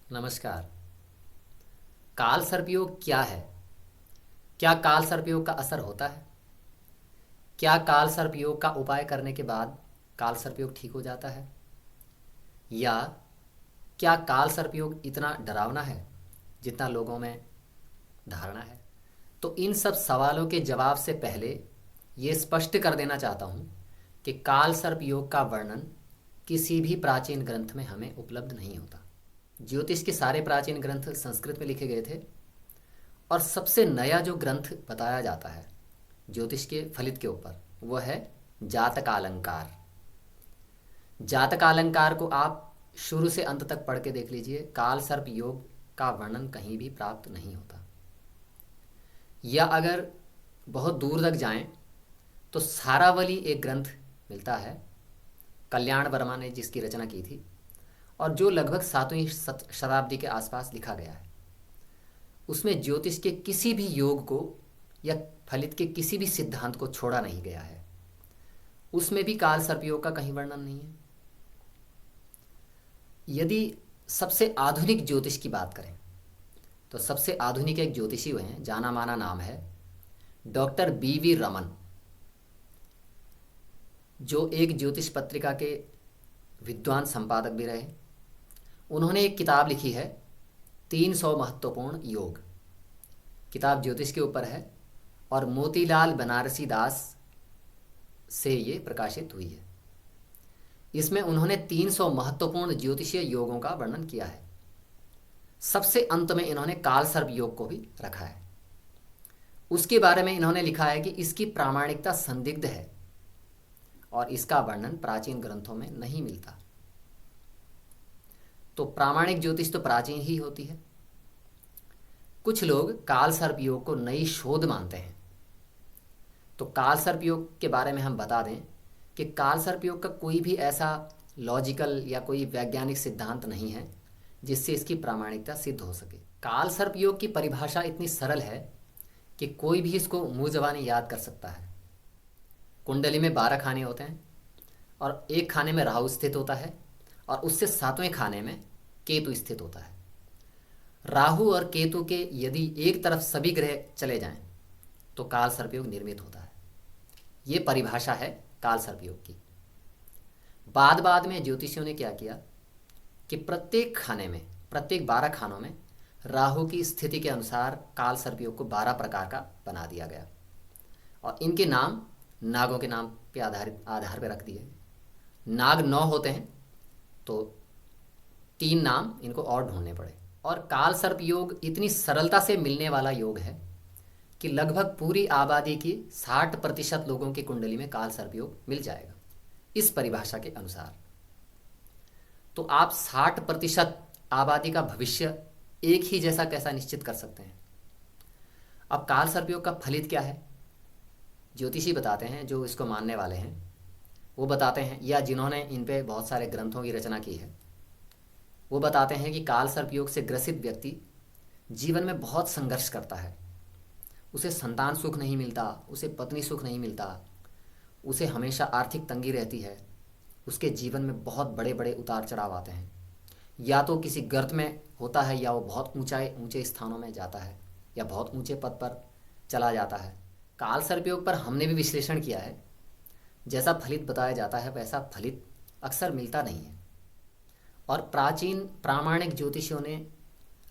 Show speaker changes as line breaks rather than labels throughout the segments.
नमस्कार। काल सर्पयोग क्या है? क्या काल सर्पयोग का असर होता है? क्या काल सर्पयोग का उपाय करने के बाद काल सर्पयोग ठीक हो जाता है? या क्या काल सर्पयोग इतना डरावना है जितना लोगों में धारणा है? तो इन सब सवालों के जवाब से पहले ये स्पष्ट कर देना चाहता हूँ कि काल सर्पयोग का वर्णन किसी भी प्राचीन ग्रंथ में हमें उपलब्ध नहीं होता। ज्योतिष के सारे प्राचीन ग्रंथ संस्कृत में लिखे गए थे और सबसे नया जो ग्रंथ बताया जाता है ज्योतिष के फलित के ऊपर वह है जातकालंकार। जातकालंकार को आप शुरू से अंत तक पढ़ के देख लीजिए, काल सर्प योग का वर्णन कहीं भी प्राप्त नहीं होता। या अगर बहुत दूर तक जाएं तो सारावली एक ग्रंथ मिलता है, कल्याण वर्मा ने जिसकी रचना की थी और जो लगभग 7वीं शताब्दी के आसपास लिखा गया है। उसमें ज्योतिष के किसी भी योग को या फलित के किसी भी सिद्धांत को छोड़ा नहीं गया है। उसमें भी काल सर्पयोग का कहीं वर्णन नहीं है। यदि सबसे आधुनिक ज्योतिष की बात करें तो सबसे आधुनिक एक ज्योतिषी हुए हैं, जाना माना नाम है डॉक्टर बी.वी. रमन, जो एक ज्योतिष पत्रिका के विद्वान संपादक भी रहे। उन्होंने एक किताब लिखी है 300 महत्वपूर्ण योग। किताब ज्योतिष के ऊपर है और मोतीलाल बनारसी दास से ये प्रकाशित हुई है। इसमें उन्होंने 300 महत्वपूर्ण ज्योतिषीय योगों का वर्णन किया है। सबसे अंत में इन्होंने काल सर्प योग को भी रखा है। उसके बारे में इन्होंने लिखा है कि इसकी प्रामाणिकता संदिग्ध है और इसका वर्णन प्राचीन ग्रंथों में नहीं मिलता। तो प्रामाणिक ज्योतिष तो प्राचीन ही होती है। कुछ लोग काल सर्प योग को नई शोध मानते हैं। तो काल सर्प योग के बारे में हम बता दें कि काल सर्प योग का कोई भी ऐसा लॉजिकल या कोई वैज्ञानिक सिद्धांत नहीं है जिससे इसकी प्रामाणिकता सिद्ध हो सके। काल सर्प योग की परिभाषा इतनी सरल है कि कोई भी इसको मुंह ज़बानी याद कर सकता है। कुंडली में 12 खाने होते हैं और एक खाने में राहु स्थित होता है और उससे 7वें खाने में केतु स्थित होता है। राहु और केतु के यदि एक तरफ सभी ग्रह चले जाएं तो काल सर्पयोग निर्मित होता है। ये परिभाषा है काल सर्पयोग की। बाद में ज्योतिषियों ने क्या किया कि प्रत्येक खाने में, प्रत्येक 12 खानों में राहु की स्थिति के अनुसार काल सर्पयोग को 12 प्रकार का बना दिया गया और इनके नाम नागों के नाम पे आधार पे रख दिए। नाग 9 होते हैं तो 3 नाम इनको और ढूंढने पड़े। और काल सर्प योग इतनी सरलता से मिलने वाला योग है कि लगभग पूरी आबादी की 60% लोगों की कुंडली में काल सर्प योग मिल जाएगा इस परिभाषा के अनुसार। तो आप 60% आबादी का भविष्य एक ही जैसा कैसा निश्चित कर सकते हैं? अब काल सर्प योग का फलित क्या है? ज्योतिषी बताते हैं, जो इसको मानने वाले हैं वो बताते हैं, या जिन्होंने इन पे बहुत सारे ग्रंथों की रचना की है वो बताते हैं कि काल सर्प योग से ग्रसित व्यक्ति जीवन में बहुत संघर्ष करता है। उसे संतान सुख नहीं मिलता, उसे पत्नी सुख नहीं मिलता, उसे हमेशा आर्थिक तंगी रहती है, उसके जीवन में बहुत बड़े बड़े उतार चढ़ाव आते हैं। या तो किसी गर्त में होता है या वो बहुत ऊंचे स्थानों में जाता है या बहुत ऊंचे पद पर चला जाता है। काल सर्पयोग पर हमने भी विश्लेषण किया है। जैसा फलित बताया जाता है वैसा फलित अक्सर मिलता नहीं है और प्राचीन प्रामाणिक ज्योतिषियों ने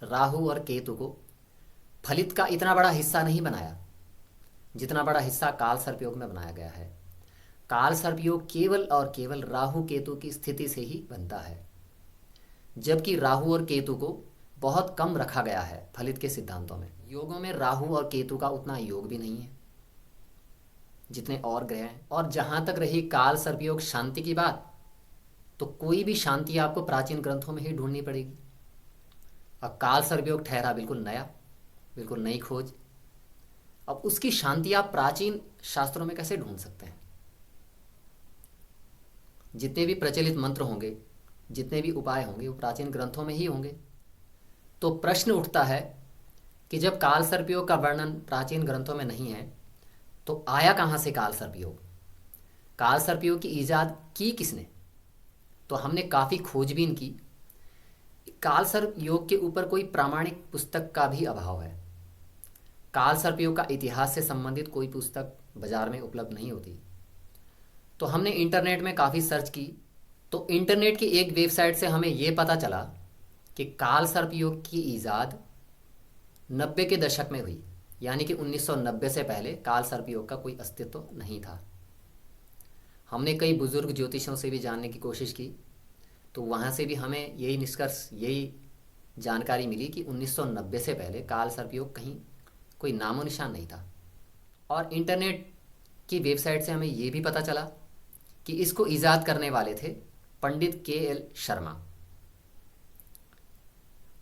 राहु और केतु को फलित का इतना बड़ा हिस्सा नहीं बनाया जितना बड़ा हिस्सा काल सर्पयोग में बनाया गया है। काल सर्पयोग केवल और केवल राहु केतु की स्थिति से ही बनता है, जबकि राहु और केतु को बहुत कम रखा गया है फलित के सिद्धांतों में। योगों में राहु और केतु का उतना योग भी नहीं है जितने और ग्रह हैं। और जहाँ तक रही काल सर्पयोग शांति की बात, तो कोई भी शांति आपको प्राचीन ग्रंथों में ही ढूंढनी पड़ेगी। अब काल सर्पयोग ठहरा बिल्कुल नया, बिल्कुल नई खोज। अब उसकी शांति आप प्राचीन शास्त्रों में कैसे ढूंढ सकते हैं? जितने भी प्रचलित मंत्र होंगे, जितने भी उपाय होंगे वो प्राचीन ग्रंथों में ही होंगे। तो प्रश्न उठता है कि जब काल सर्पयोग का वर्णन प्राचीन ग्रंथों में नहीं है तो आया कहाँ से काल सर्पयोग? काल सर्पयोग की ईजाद की किसने? तो हमने काफ़ी खोजबीन की। काल सर्प योग के ऊपर कोई प्रामाणिक पुस्तक का भी अभाव है। काल सर्प योग का इतिहास से संबंधित कोई पुस्तक बाजार में उपलब्ध नहीं होती। तो हमने इंटरनेट में काफ़ी सर्च की, तो इंटरनेट की एक वेबसाइट से हमें ये पता चला कि काल सर्प योग की ईजाद 90 के दशक में हुई, यानी कि 1990 से पहले काल सर्प योग का कोई अस्तित्व नहीं था। हमने कई बुजुर्ग ज्योतिषों से भी जानने की कोशिश की, तो वहाँ से भी हमें यही निष्कर्ष, यही जानकारी मिली कि 1990 से पहले काल सर्प योग कहीं कोई नामो निशान नहीं था। और इंटरनेट की वेबसाइट से हमें ये भी पता चला कि इसको ईजाद करने वाले थे पंडित KL शर्मा।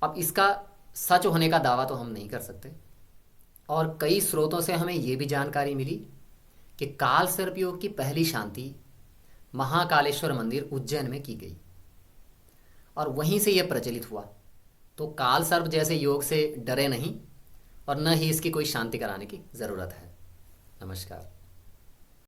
अब इसका सच होने का दावा तो हम नहीं कर सकते, और कई स्रोतों से हमें ये भी जानकारी मिली कि काल सर्प योग की पहली शांति महाकालेश्वर मंदिर उज्जैन में की गई और वहीं से यह प्रचलित हुआ। तो काल सर्प जैसे योग से डरे नहीं और न ही इसकी कोई शांति कराने की ज़रूरत है। नमस्कार।